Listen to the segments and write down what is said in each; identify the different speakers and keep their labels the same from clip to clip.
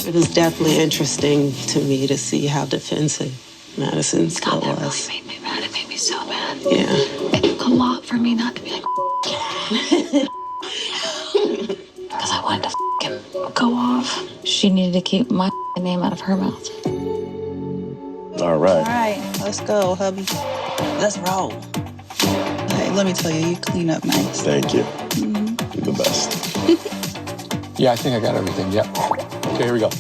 Speaker 1: It was definitely interesting to me to see how defensive Madison still was.
Speaker 2: God, that really made me mad. It made me so mad.
Speaker 1: Yeah.
Speaker 2: It took a lot for me not to be like, because I wanted to go off. She needed to keep my name out of her mouth.
Speaker 3: All right.
Speaker 4: All right, let's go, hubby. Let's roll. Hey, let me tell you, you clean up nice.
Speaker 3: Thank you. You're the best.
Speaker 5: Yeah, I think I got everything. Yep. Okay, here we go.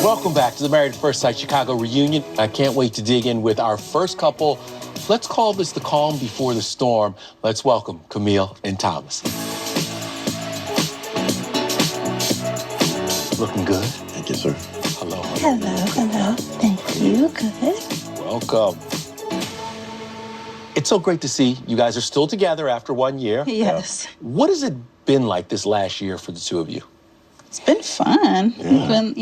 Speaker 5: Welcome back to the Married at First Sight Chicago reunion. I can't wait to dig in with our first couple. Let's call this the calm before the storm. Let's welcome Camille and Thomas. Looking good.
Speaker 3: Thank you, sir.
Speaker 5: Hello.
Speaker 4: Hello. Thank you. Good.
Speaker 5: Welcome. It's so great to see you guys are still together after 1 year.
Speaker 4: Yes.
Speaker 5: What has it been like this last year for the two of you?
Speaker 4: It's been fun.
Speaker 3: Yeah.
Speaker 4: It's been,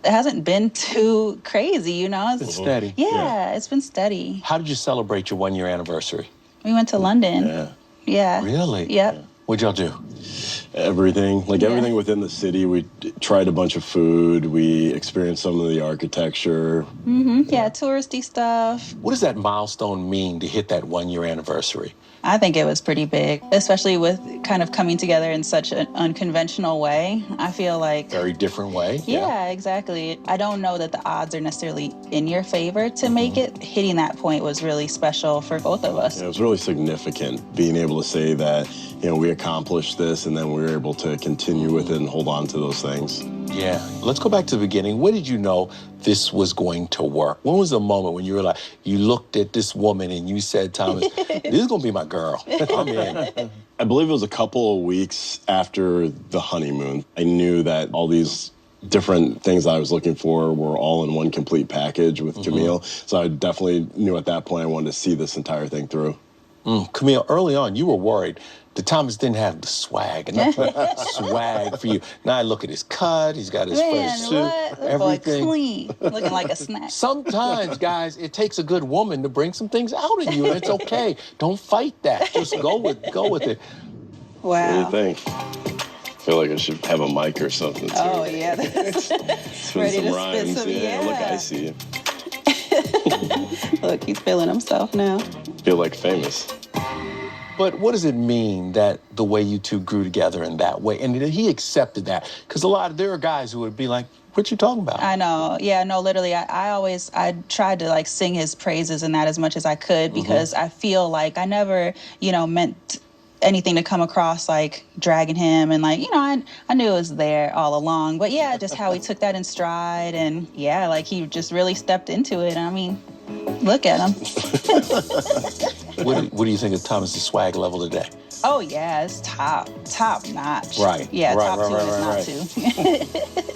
Speaker 4: it hasn't been too crazy,
Speaker 5: It's steady.
Speaker 4: Yeah, it's been steady.
Speaker 5: How did you celebrate your 1 year anniversary?
Speaker 4: We went to London. Yeah.
Speaker 5: Really?
Speaker 4: Yep.
Speaker 5: What'd y'all do?
Speaker 3: Everything, everything within the city. We tried a bunch of food. We experienced some of the architecture.
Speaker 4: Yeah, touristy stuff.
Speaker 5: What does that milestone mean to hit that 1 year anniversary?
Speaker 4: I think it was pretty big, especially with kind of coming together in such an unconventional way. I feel like...
Speaker 5: Very different way.
Speaker 4: Yeah, exactly. I don't know that the odds are necessarily in your favor to make it. Hitting that point was really special for both of us.
Speaker 3: It was really significant being able to say that, we accomplished this and then we were able to continue with it and hold on to those things.
Speaker 5: Yeah. Let's go back to the beginning. When did you know this was going to work? When was the moment when you were like, you looked at this woman and you said, Thomas, this is going to be my girl. I'm in.
Speaker 3: I believe it was a couple of weeks after the honeymoon. I knew that all these different things I was looking for were all in one complete package with Camille. So I definitely knew at that point I wanted to see this entire thing through.
Speaker 5: Camille, early on, you were worried that Thomas didn't have the swag, enough swag for you. Now I look at his cut, he's got his first suit, everything.
Speaker 4: Boy, clean, looking like a snack.
Speaker 5: Sometimes, guys, it takes a good woman to bring some things out in you, and it's okay. Don't fight that. Just go with it.
Speaker 3: Wow. What do you think? I feel like I should have a mic or something, too.
Speaker 4: Oh, yeah.
Speaker 3: Spin some rhymes. Look, I see you.
Speaker 4: Look, he's feeling himself now.
Speaker 3: Feel like famous.
Speaker 5: But what does it mean that the way you two grew together in that way? And he accepted that? Because there are guys who would be like, what you talking about?
Speaker 4: I know. Yeah, no, literally, I tried to, sing his praises in that as much as I could because I feel like I never, meant anything to come across like dragging him and I knew it was there all along. But yeah, just how he took that in stride and he just really stepped into it. I mean, look at him.
Speaker 5: What do you think of Thomas's swag level today?
Speaker 4: Oh yeah, it's top notch.
Speaker 5: Right.
Speaker 4: Yeah,
Speaker 5: right,
Speaker 4: top
Speaker 5: right,
Speaker 4: two
Speaker 5: right,
Speaker 4: is not two.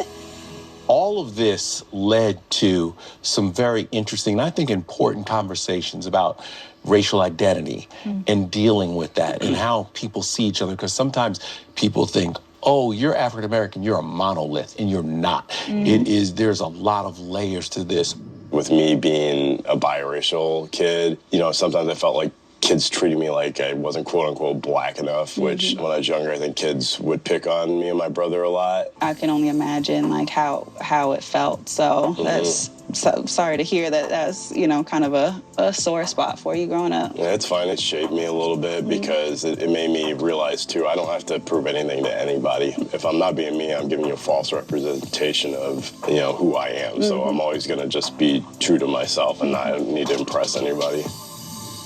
Speaker 5: All of this led to some very interesting and I think important conversations about racial identity and dealing with that and how people see each other. Because sometimes people think, oh, you're African American, you're a monolith, and you're not. There's a lot of layers to this.
Speaker 3: With me being a biracial kid, sometimes I felt like kids treated me like I wasn't quote-unquote black enough, which when I was younger, I think kids would pick on me and my brother a lot. I
Speaker 4: can only imagine how it felt. So that's so sorry to hear that that's, kind of a sore spot for you growing up.
Speaker 3: Yeah, it's fine. It shaped me a little bit because it made me realize, too, I don't have to prove anything to anybody. If I'm not being me, I'm giving you a false representation of, who I am. So I'm always going to just be true to myself and not need to impress anybody.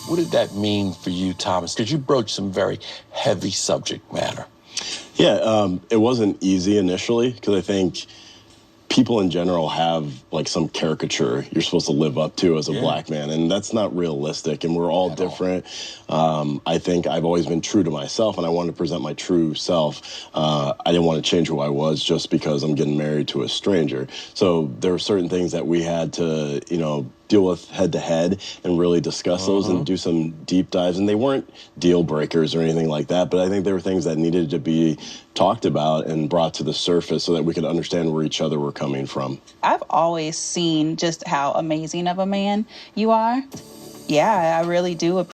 Speaker 5: What did that mean for you, Thomas? Because you broached some very heavy subject matter.
Speaker 3: Yeah, it wasn't easy initially because I think people in general have some caricature you're supposed to live up to as a black man, and that's not realistic, and we're all different. I think I've always been true to myself, and I wanted to present my true self. I didn't want to change who I was just because I'm getting married to a stranger. So there were certain things that we had to, deal with head-to-head and really discuss those and do some deep dives. And they weren't deal breakers or anything like that, but I think there were things that needed to be talked about and brought to the surface so that we could understand where each other were coming from.
Speaker 4: I've always seen just how amazing of a man you are. Yeah, I really do appreciate